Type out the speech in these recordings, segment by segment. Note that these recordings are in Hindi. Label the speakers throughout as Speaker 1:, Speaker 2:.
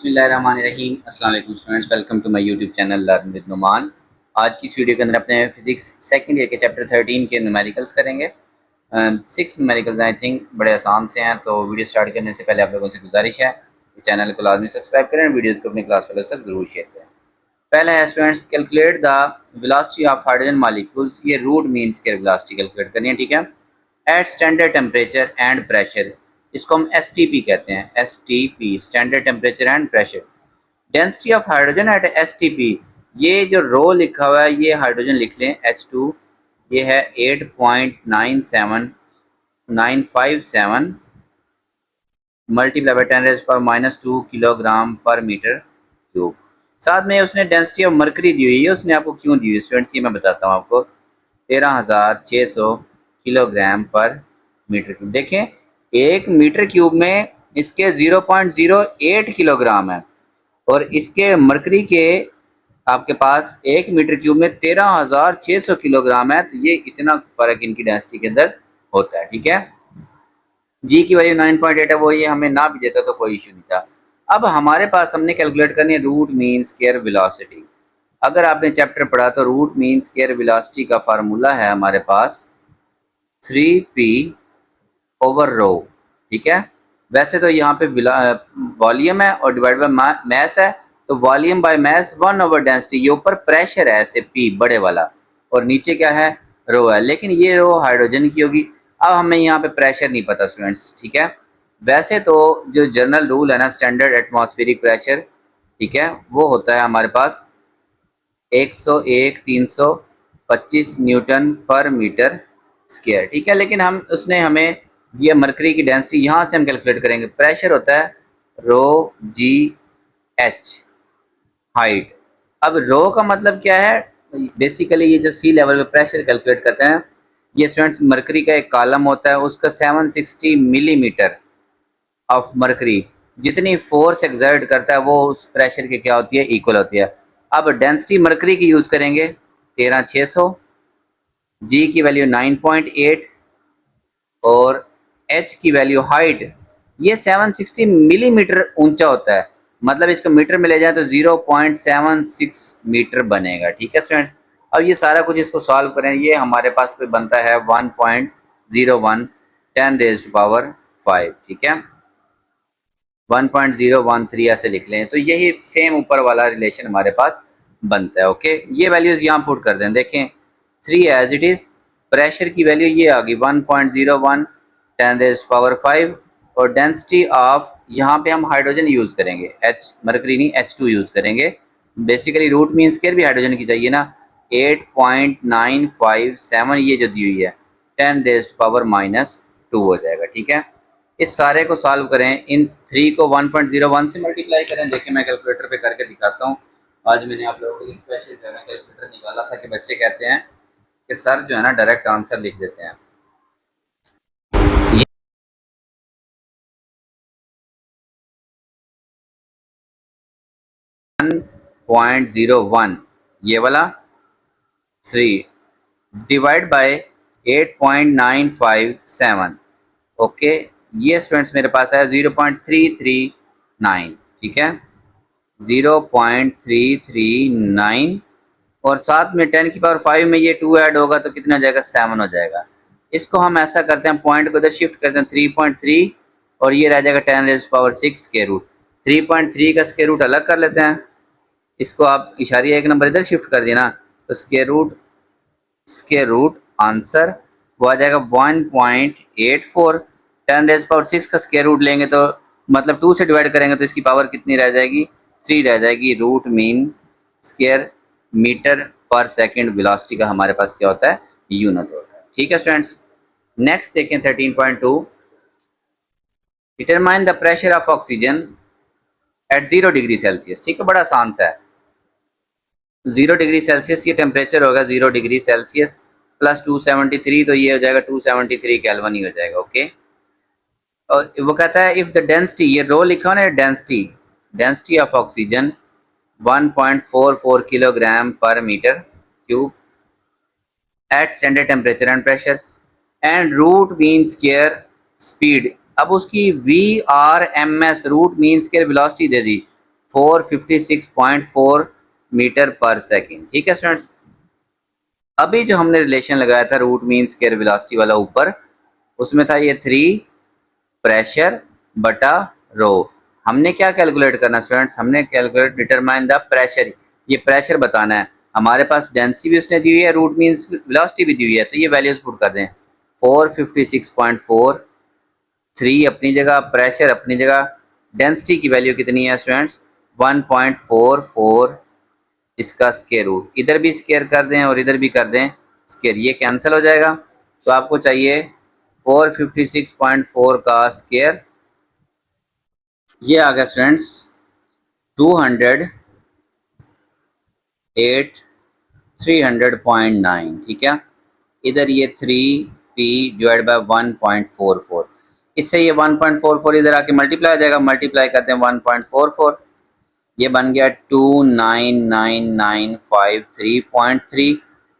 Speaker 1: बिस्मिल्लाहिर्रहमानिर्रहीम। अस्सलाम वालेकुम students, welcome to my YouTube channel learn with Numan. आज की इस वीडियो के अंदर अपने फिजिक्स सेकंड ईयर के चैप्टर 13 के न्यूमेरिकल्स करेंगे। 6 न्यूमेरिकल्स आई थिंक बड़े आसान से हैं, तो वीडियो स्टार्ट करने से पहले आप लोगों से गुजारिश है कि चैनल को लाजमी सब्सक्राइब करें, वीडियोज़ को अपने क्लास फेलोज तक ज़रूर शेयर करें। पहला है students, calculate the velocity of hydrogen molecules. ये root mean square velocity calculate करनी है, ठीक है। At standard temperature and pressure, इसको हम STP कहते हैं, STP standard temperature and pressure. Density of hydrogen at STP, ये जो रो लिखा हुआ है ये हाइड्रोजन लिख लें H2, ये है 8.97957 multiply by 10⁻⁻² kilogram per metre cube. साथ में उसने डेंसिटी ऑफ मरकरी दी हुई है, उसने आपको क्यों दी हुई है स्टूडेंट्स, ये मैं बताता हूँ आपको। 13,600 किलोग्राम पर मीटर क्यूब। देखें, एक मीटर क्यूब में इसके 0.08 किलोग्राम है और इसके मरकरी के आपके पास एक मीटर क्यूब में 13,600 किलोग्राम है, तो ये इतना फर्क इनकी डेंसिटी के अंदर होता है, ठीक है। जी की वैल्यू 9.8 है, वो ये हमें ना भी देता तो कोई इशू नहीं था। अब हमारे पास हमने कैलकुलेट करनी है रूट मीन स्क्वायर वेलोसिटी। अगर आपने चैप्टर पढ़ा तो रूट मीन स्क्वायर वेलोसिटी का फार्मूला है हमारे पास 3p ओवर रो, ठीक है। वैसे तो यहाँ पे वॉल्यूम है और डिवाइड बाय मैस है, तो volume by mass 1 over density. ये ऊपर प्रेशर है ऐसे P बड़े वाला और नीचे क्या है, रो है, लेकिन ये रो हाइड्रोजन की होगी। अब हमें यहाँ पे प्रेशर नहीं पता स्टूडेंट्स, ठीक है। वैसे तो जो जनरल रूल है ना, स्टैंडर्ड एटमॉस्फेरिक प्रेशर, ठीक है, वो होता है हमारे पास 101/325 न्यूटन पर मीटर स्क्वायर, ठीक है। लेकिन हमें ये मरकरी की डेंसिटी यहाँ से हम कैलकुलेट करेंगे। प्रेशर होता है रो जी एच हाइट। अब रो का मतलब क्या है, बेसिकली ये जो सी लेवल पे प्रेशर कैलकुलेट करते हैं, ये स्टूडेंट्स मरकरी का एक कॉलम होता है, उसका 760 मिलीमीटर ऑफ मरकरी जितनी फोर्स एक्सर्ट करता है वो उस प्रेशर के क्या होती है, इक्वल होती है। अब डेंसिटी मरकरी की यूज करेंगे 13,600, जी की वैल्यू 9.8 और एच की वैल्यू हाइट, ये 760 मिलीमीटर ऊंचा होता है, मतलब इसको मीटर में ले जाए तो 0.76 मीटर बनेगा, ठीक है स्टूडेंट्स। अब ये सारा कुछ इसको सॉल्व करें, ये हमारे पास पे बनता है 1.01 10⁻⁵, ठीक है। 1.013 ऐसे लिख लें, तो यही सेम ऊपर वाला रिलेशन हमारे पास बनता है, ओके। ये वैल्यूज यहाँ पुट कर दें, देखें 3 एज इट इज। प्रेशर की वैल्यू ये आ गई 1.01 10⁻⁵, और डेंसिटी ऑफ, यहाँ पे हम हाइड्रोजन यूज करेंगे, H मरकरी नहीं H2 यूज करेंगे। बेसिकली रूट मीन स्क्वायर भी हाइड्रोजन की चाहिए ना, 8.957 ये जो दी हुई है 10⁻⁻² हो जाएगा, ठीक है। इस सारे को सॉल्व करें, इन 3 को 1.01 से मल्टीप्लाई करें। देखिए मैं कैलकुलेटर पे करके दिखाता हूँ। आज मैंने आप लोगों के लिए स्पेशल जो है ना कैलकुलेटर निकाला था कि बच्चे कहते हैं कि सर जो है ना डायरेक्ट आंसर लिख देते हैं। 1.01 ये वाला 3 डिवाइड बाय 8.957, ओके। ये स्टूडेंट्स मेरे पास है 0.339, ठीक है, 0.339, और साथ में 10⁵ में ये 2 ऐड होगा तो कितना हो जाएगा, 7 हो जाएगा। इसको हम ऐसा करते हैं, पॉइंट को इधर शिफ्ट करते हैं 3.3, और ये रह जाएगा 10⁻⁶ स्क्वायर रूट। 3.3 का स्क्वायर रूट अलग कर लेते हैं, इसको आप इशारिया एक नंबर इधर शिफ्ट कर दिया ना, तो स्क्वायर रूट आंसर वो आ जाएगा 1.84। 10⁻⁶ का स्क्वायर रूट लेंगे तो मतलब 2 से डिवाइड करेंगे तो इसकी पावर कितनी रह जाएगी, 3 रह जाएगी। Root mean square metre per second velocity का हमारे पास क्या होता है, यूनिट होता है, ठीक है स्टूडेंट्स। नेक्स्ट देखें 13.2, determine the pressure of oxygen at 0 degree Celsius, ठीक है, बड़ा आसान सा है। 0 डिग्री सेल्सियस ये टेम्परेचर होगा, 0 डिग्री सेल्सियस प्लस 273, तो ये हो जाएगा 273 केल्विन ही हो जाएगा, ओके। और वो कहता है इफ द डेंसिटी, ये रो लिखा है ना, density of oxygen 1.44 kilogram per metre cube at standard temperature and pressure and root mean square speed. अब उसकी VRMS root mean square velocity दे दी, 456.4 मीटर पर सेकेंड। ठीक है स्टूडेंट्स, अभी जो हमने रिलेशन लगाया था रूट मीन स्क्वायर वेलोसिटी वाला ऊपर, उसमें था ये 3 प्रेशर बटा रो। हमने क्या कैलकुलेट करना स्टूडेंट्स, हमने कैलकुलेट डिटरमाइन द प्रेशर, ये प्रेशर बताना है। हमारे पास डेंसिटी भी उसने दी हुई है, रूट मीन्स वेलोसिटी भी दी हुई है, तो ये वैल्यूज पुट कर दें। 456.4, 3 अपनी जगह, प्रेशर अपनी जगह, डेंसिटी की वैल्यू कितनी है स्टूडेंट्स 1.44, इसका स्क्वायर रूट, इधर भी स्क्वायर कर दें और इधर भी कर दें स्क्वायर, ये कैंसिल हो जाएगा। तो आपको चाहिए 456.4 का स्क्वायर, ये आ गया स्टूडेंट्स 208 300.9। ठीक है, इधर ये 3p डिवाइड बाय 1.44, इससे ये 1.44 इधर आके मल्टीप्लाई हो जाएगा, मल्टीप्लाई करते हैं 1.44, ये बन गया 29953.3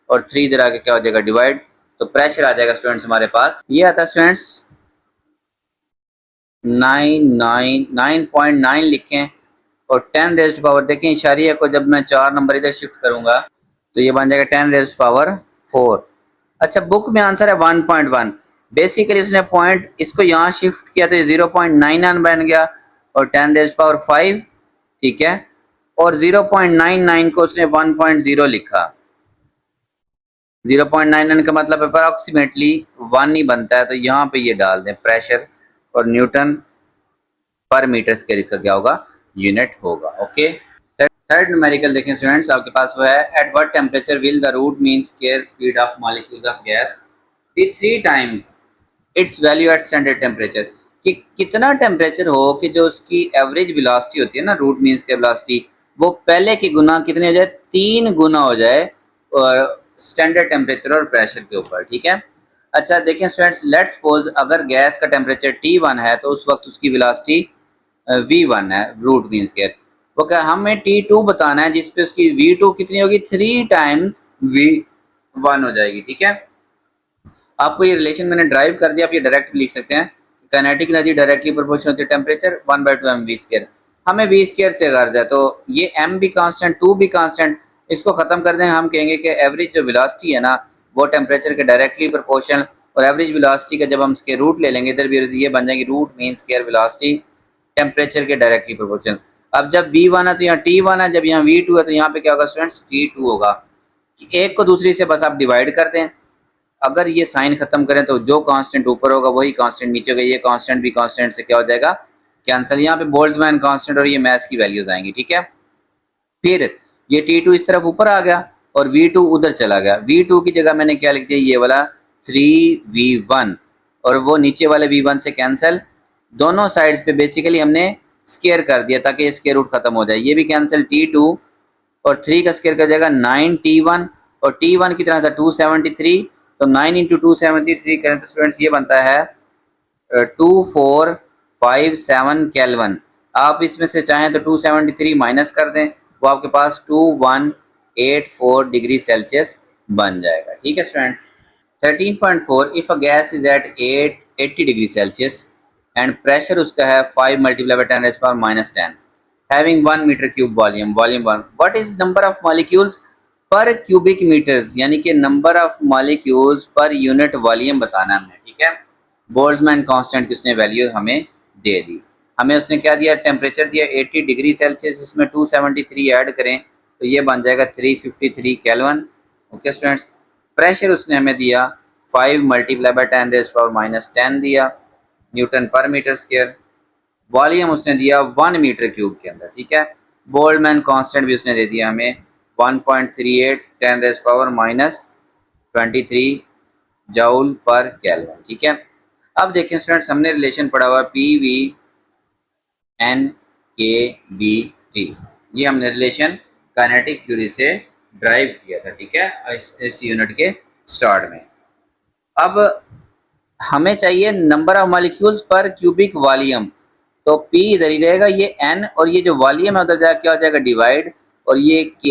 Speaker 1: और 3 इधर आके क्या हो जाएगा डिवाइड, तो प्रेशर आ जाएगा स्टूडेंट्स हमारे पास, ये आता है स्टूडेंट्स 9.9 लिखें और 10 रेज़्ड पावर, देखें इशारिया को जब मैं 4 नंबर इधर शिफ्ट करूंगा तो ये बन जाएगा 10 रेज़्ड पावर 4। अच्छा, बुक में आंसर है 1.1, बेसिकली उसने पॉइंट इसको यहाँ शिफ्ट किया तो ये 0.99 बन गया और 10 रेज़्ड पावर 5। ठीक है, और 0.99 को उसने 1.0 लिखा, 0.99 का मतलब अप्रोक्सीमेटली 1 ही बनता है, तो यहाँ पे ये डाल दें प्रेशर और न्यूटन पर मीटर स्क्वायर इसका क्या होगा यूनिट होगा। ओके, थर्ड न्यूमेरिकल देखें स्टूडेंट्स, आपके पास वो है at what temperature will the root mean square speed of molecules of gas be 3 times its value at standard temperature, कि कितना टेम्परेचर हो कि जो उसकी एवरेज वेलोसिटी होती है ना रूट मीन स्क्वायर वेलोसिटी, वो पहले की गुना कितनी हो जाए, 3 गुना हो जाए और स्टैंडर्ड टेम्परेचर और प्रेशर के ऊपर। ठीक है, अच्छा देखें स्टूडेंट्स, लेट्स सपोज अगर गैस का टेम्परेचर T1 है तो उस वक्त उसकी वेलोसिटी V1 है रूट मीन स्क्वायर, वो क्या हमें T2 बताना है जिसपे उसकी V2 कितनी होगी 3 टाइम्स V1 हो जाएगी। ठीक है, आपको ये रिलेशन मैंने ड्राइव कर दिया, आप ये डायरेक्ट लिख सकते हैं, काइनेटिक एनर्जी डायरेक्टली प्रोपोर्शनल होती है टेम्परेचर 1/2 mv स्क्वायर, हमें v स्क्वायर से गर्ज है तो ये m भी कांस्टेंट 2 भी कांस्टेंट, इसको खत्म कर दें, हम कहेंगे कि एवरेज जो वेलोसिटी है ना वो टेम्परेचर के डायरेक्टली प्रोपोर्शनल, और एवरेज वेलोसिटी का जब हम इसके रूट ले लेंगे इधर भी ये बन जाएगी root mean square velocity temperature के डायरेक्टली प्रोपोर्शनल। अब जब v1 है तो यहाँ t1 है, जब यहाँ v2 है तो यहाँ पे क्या होगा स्टूडेंट्स t2 होगा, कि एक को दूसरी से बस आप डिवाइड कर दें, अगर ये साइन खत्म करें तो जो कांस्टेंट ऊपर होगा वही कांस्टेंट नीचे होगा, ये कांस्टेंट भी कांस्टेंट से क्या हो जाएगा कैंसिल, यहाँ पे बोल्ट्जमैन कांस्टेंट और ये मैथ्स की वैल्यूज आएंगी। ठीक है, फिर ये T2 इस तरफ ऊपर आ गया और V2 उधर चला गया, V2 की जगह मैंने क्या लिख दिया ये वाला 3V1 और वो नीचे वाले V1 से कैंसिल, दोनों साइड्स पे बेसिकली हमने स्केयर कर दिया ताकि स्केयर रूट खत्म हो जाए, ये भी कैंसिल T2 और 3 का स्केयर कर जाएगा 9T1 और T1 की तरह था 273, तो 9 इंटू 273 करें तो स्टूडेंट्स ये बनता है 2457 केल्विन। आप इसमें से चाहें तो 273 माइनस कर दें, वो आपके पास 2184 डिग्री सेल्सियस बन जाएगा। ठीक है students, 13.4 if a gas is at 80 degree Celsius and pressure उसका है 5 multiply by 10 -10 having 1 metre cube volume, volume 1, what is number of molecules per cubic metres, यानी कि number of molecules per unit volume बताना है हमने। ठीक है, बोल्ट्जमैन कांस्टेंट की उसने वैल्यू हमें दे दी, हमें उसने क्या दिया टेम्परेचर दिया 80 डिग्री सेल्सियस, इसमें 273 ऐड करें तो ये बन जाएगा 353 केल्विन। ओके स्टूडेंट्स, प्रेशर उसने हमें दिया 5 मल्टीप्लाई बाय 10 दिया न्यूटन पर मीटर स्क्वायर, वॉल्यूम उसने दिया 1 मीटर क्यूब के अंदर। ठीक है, बोल्ट्जमैन कांस्टेंट भी उसने दे दिया हमें 1.38 10 जूल पर केल्विन। ठीक है, अब देखें स्टूडेंट्स, हमने रिलेशन पढ़ा हुआ PV/N/K/B/T, ये हमने रिलेशन काइनेटिक थ्योरी से ड्राइव किया था। ठीक है, इस यूनिट के स्टार्ट में। अब हमें चाहिए number of molecules per cubic volume, तो P इधर ही रहेगा, ये N और ये जो वॉल्यूम है उधर जाकर क्या हो जाएगा डिवाइड, और ये K,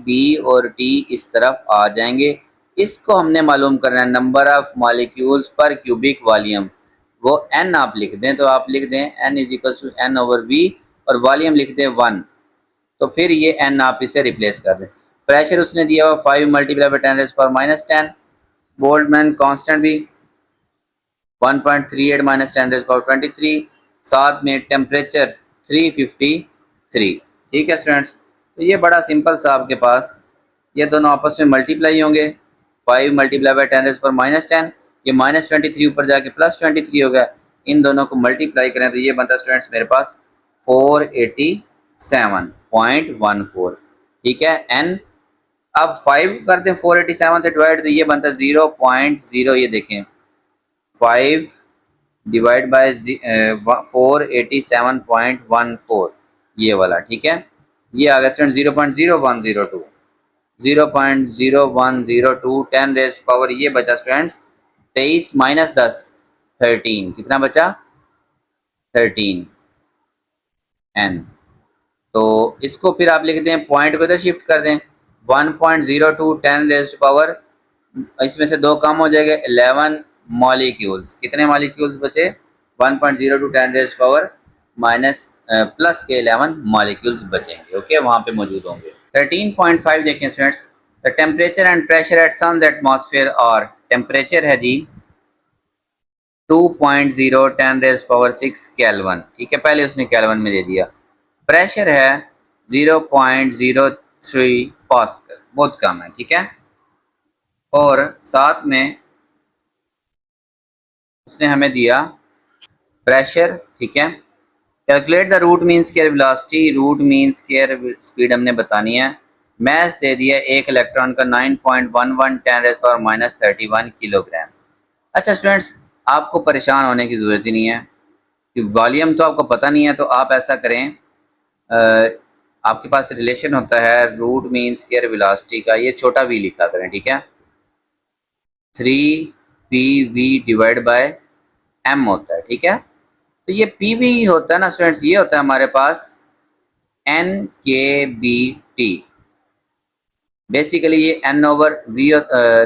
Speaker 1: B और T इस तरफ आ जाएंगे। इसको हमने मालूम करना है number of molecules per cubic volume, वो N आप लिख दें तो आप लिख दें N = N/V और वॉल्यूम लिख दें 1। तो फिर ये एन आप इसे रिप्लेस कर दें। प्रेशर उसने दिया हुआ 5 मल्टीप्लाई बाई 10⁻⁻10। बोल्टमैन कांस्टेंट भी 1.38 माइनस 10⁻23। साथ में टेम्परेचर 353। ठीक है स्टूडेंट्स, तो ये बड़ा सिंपल सा आपके पास, ये दोनों आपस में मल्टीप्लाई होंगे। 5 मल्टीप्लाई बाई 10⁻10, ये -23 ऊपर जाके +23 हो गया। इन दोनों को मल्टीप्लाई करें तो ये बनता है स्टूडेंट्स मेरे पास 487.14। ठीक है, एन अब 5 करते हैं 487 से डिवाइड, तो ये बनता है 0.0। ये देखें 5 डिवाइड बाय 487.14, ये वाला। ठीक है, ये आ गया स्टूडेंट 0.0102। 0.0102 10⁻, ये बचा स्टूडेंट्स 23 माइनस 10 13। कितना बचा? 13 एन। तो इसको फिर आप लिखते हैं, पॉइंट को इधर शिफ्ट कर दें। 1.02 10⁻, इसमें से 2 कम हो जाएगा, 11 मॉलिक्यूल्स। कितने मॉलिक्यूल्स बचे? 1.02 10⁻, माइनस प्लस के 11 मॉलिक्यूल्स बचेंगे। ओके, वहां पे मौजूद होंगे। 13.5 देखें students, the temperature and pressure at sun's atmosphere, और टेम्परेचर है जी 2.0 10⁻6 केल्विन। ठीक है, पहले उसने केल्विन में दे दिया। प्रेशर है 0.03 पास्कल, बहुत कम है। ठीक है, और साथ में उसने हमें दिया प्रेशर। ठीक है, calculate the root mean square velocity, root mean square speed हमने बतानी है। मैस दे दिया एक इलेक्ट्रॉन का 9.11 10⁻31 किलोग्राम। अच्छा स्टूडेंट्स, आपको परेशान होने की ज़रूरत ही नहीं है कि वॉल्यूम तो आपको पता नहीं है। तो आप ऐसा करें, आपके पास रिलेशन होता है रूट मीन स्क्वायर वेलोसिटी का, ये छोटा v लिखा करें। ठीक है, 3pv डिवाइड बाय m होता है। ठीक है, तो ये pv होता है ना स्टूडेंट्स, ये होता है हमारे पास nkbt। बेसिकली ये n over v,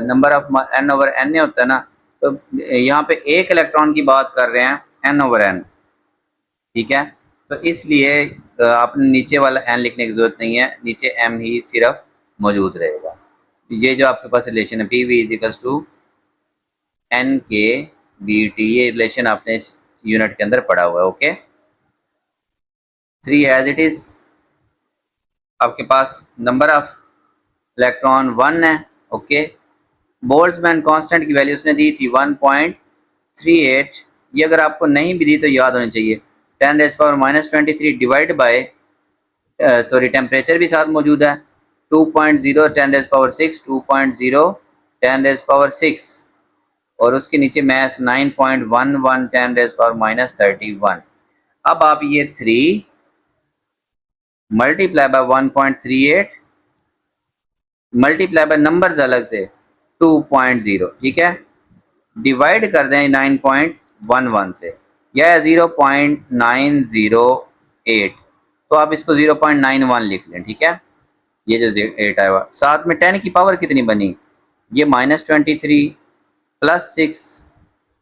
Speaker 1: number of n over n होता है ना। तो यहाँ पे एक इलेक्ट्रॉन की बात कर रहे हैं n ओवर n। ठीक है, तो इसलिए आपने नीचे वाला n लिखने की जरूरत नहीं है, नीचे m ही सिर्फ मौजूद रहेगा। ये जो आपके पास रिलेशन है pv इजिकल्स टू nkbt, ये रिलेशन आपने इस यूनिट के अंदर पढ़ा हुआ है। ओके, 3 एज इट इज आपके पास नंबर ऑफ इलेक्ट्रॉन 1 है। ओके, बोल्ट्जमैन कांस्टेंट की वैल्यू उसने दी थी 1.38। ये अगर आपको नहीं भी दी तो याद होनी चाहिए। 10⁻⁻23 डिवाइड बाय, सॉरी टेम्परेचर भी साथ मौजूद है 2.0 10⁻6, 2.0 10⁻6, और उसके नीचे मैथ 9.11 10⁻31। अब आप ये 3 multiply by 1.38 multiply by numbers अलग से 2.0। ठीक है, डिवाइड कर दें 9.11 से, यह 0.908, तो आप इसको 0.91 लिख लें। ठीक है, ये जो 8 आया हुआ, साथ में 10 की पावर कितनी बनी? ये -23 +6,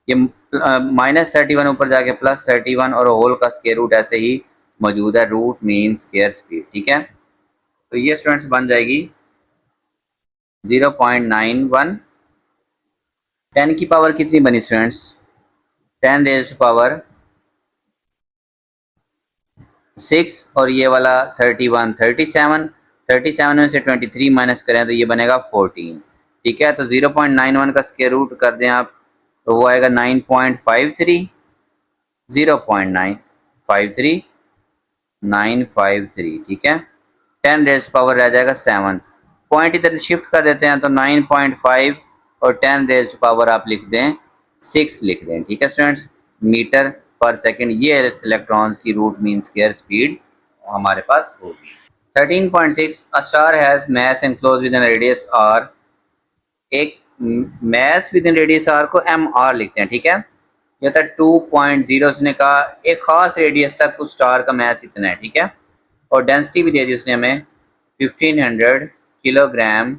Speaker 1: ये -31 ऊपर जाके +31, और होल का स्क्वायर रूट ऐसे ही मौजूद है, रूट मीन स्क्वायर स्पीड। ठीक है, तो ये स्टूडेंट्स बन जाएगी 0.91। 10 की पावर कितनी बनी स्टूडेंट्स? 10⁻6, और ये वाला 31 37 में से 23 माइनस करें तो ये बनेगा 14। ठीक है, तो 0.91 का स्क्वायर रूट कर दें आप, तो वो आएगा 9.53, 0.953 953। ठीक है, 10⁻, रह जाएगा 7। पॉइंट इधर शिफ्ट कर देते हैं, तो 9.5 और 10⁻, आप लिख दें 6 लिख दें। ठीक है स्टूडेंट्स, मीटर पर सेकंड ये इलेक्ट्रॉन्स की रूट मीन स्क्वायर स्पीड हमारे पास होगी। 13.6, a star has mass enclosed with an radius R. एक mass within radius R को एम आर लिखते हैं। ठीक है, ये था 2.0, उसने कहा एक खास रेडियस तक उस स्टार का मास इतना है। ठीक है, और डेंसिटी भी दे दी उसने हमें 1500 किलोग्राम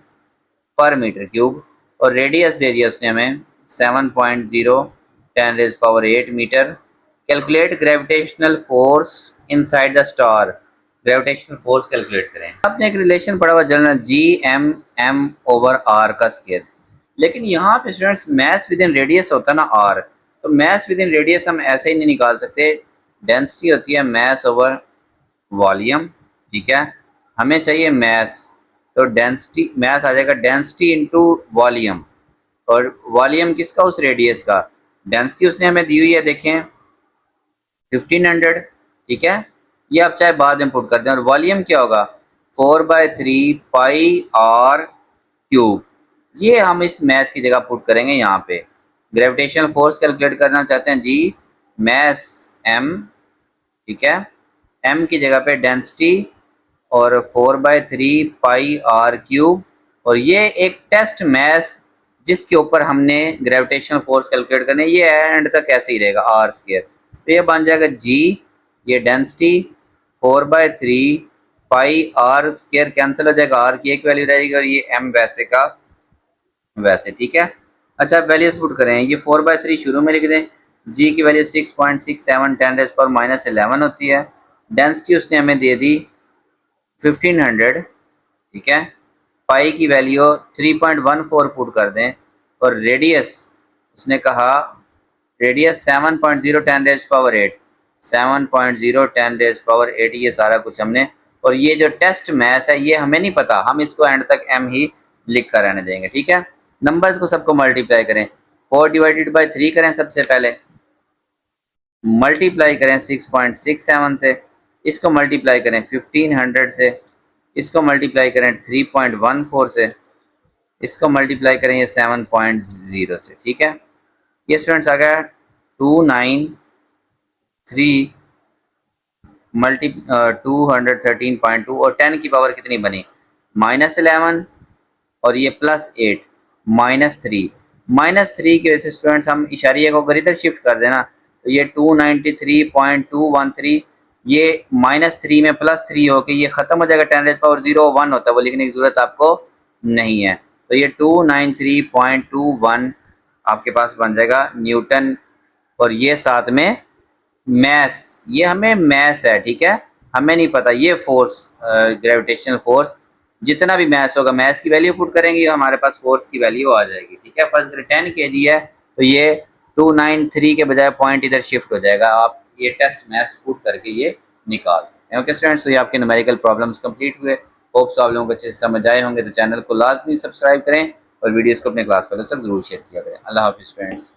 Speaker 1: पर मीटर क्यूब, और रेडियस दे दिया उसने हमें 7.0 10⁸ metre. Calculate gravitational force inside the star, gravitational force calculate करें। आपने एक रिलेशन पढ़ा हुआ जनरल G/m/r का स्केयर, लेकिन यहाँ पे students mass within radius होता है ना r, तो मैस विद इन रेडियस हम ऐसे ही नहीं निकाल सकते। डेंसिटी होती है मैस ओवर वॉल्यूम, ठीक है, हमें चाहिए मैस, तो डेंसिटी मैस आ जाएगा डेंसिटी इंटू वॉल्यूम, और वॉल्यूम किसका, उस रेडियस का। डेंसिटी उसने हमें दी हुई है, देखें 1500, ठीक है, ये आप चाहे बाद में पुट कर दें। और वॉल्यूम क्या होगा 4/3 पाई आर क्यूब, ये हम इस मैथ की जगह पुट करेंगे यहाँ पे। ग्रेविटेशनल फोर्स कैलकुलेट करना चाहते हैं जी, मैस m, ठीक है, m की जगह पे डेंसिटी और 4/3 पाई आर क्यूब, और ये एक टेस्ट मैथ जिसके ऊपर हमने ग्रेविटेशनल फोर्स कैलकुलेट करने, ये एंड तक ऐसे ही रहेगा आर स्क्वायर, तो ये बन जाएगा जी, ये density 4/3 pi r square cancel हो जाएगा, आर की एक वैल्यू रहेगी और ये m वैसे का वैसे, ठीक है। अच्छा वैल्यूज पुट करें, ये 4/3 शुरू में लिख दें, जी की वैल्यू 6.67 10⁻⁻11 होती है, डेंसिटी उसने हमें दे दी 1500, ठीक है, पाई की वैल्यू 3.14 पुट कर दें, और रेडियस उसने कहा रेडियस 7.0 10⁻8 7.0 10⁻8, ये सारा कुछ हमने, और ये जो टेस्ट मैथ्स है ये हमें नहीं पता, हम इसको एंड तक m ही लिख कर रहने देंगे, ठीक है। नंबर्स को सबको मल्टीप्लाई करें, 4/3 करें, सबसे पहले मल्टीप्लाई करें 6.67 से, इसको मल्टीप्लाई करें 1500 से, इसको मल्टीप्लाई करें 3.14 से, इसको मल्टीप्लाई करें ये 7.0 से, ठीक है। ये स्टूडेंट्स आ गया 293 मल्टी 213.2, और 10 की पावर कितनी बनी -11, और ये +8 -3, -3 की वजह से स्टूडेंट्स हम इशारिया को अगर इधर शिफ्ट कर देना तो ये 293.213, ये -3 में +3 होके ये ख़त्म हो जाएगा, 10⁻0 होता है, वो लिखने की ज़रूरत आपको नहीं है, तो ये 293.21 आपके पास बन जाएगा न्यूटन, और ये साथ में मैस, ये हमें मैस है, ठीक है, हमें नहीं पता ये फोर्स, ग्रेविटेशनल फोर्स, जितना भी मैस होगा मैस की वैल्यू पुट करेंगे हमारे पास फोर्स की वैल्यू आ जाएगी, ठीक है। फर्स्ट 10 kg है तो ये 293 के बजाय पॉइंट इधर शिफ्ट हो जाएगा, आप ये टेस्ट मैस पुट करके ये निकाल सकते हैं। ओके स्टूडेंट्स, तो ये आपके न्यूमेरिकल प्रॉब्लम्स कंप्लीट हुए, होप्स आप लोगों को अच्छे से समझ आए होंगे, तो चैनल को लाजमी सब्सक्राइब करें और वीडियोस को अपने क्लास वालों तक जरूर शेयर किया करें। अल्लाह हाफिज़ फ्रेंड्स।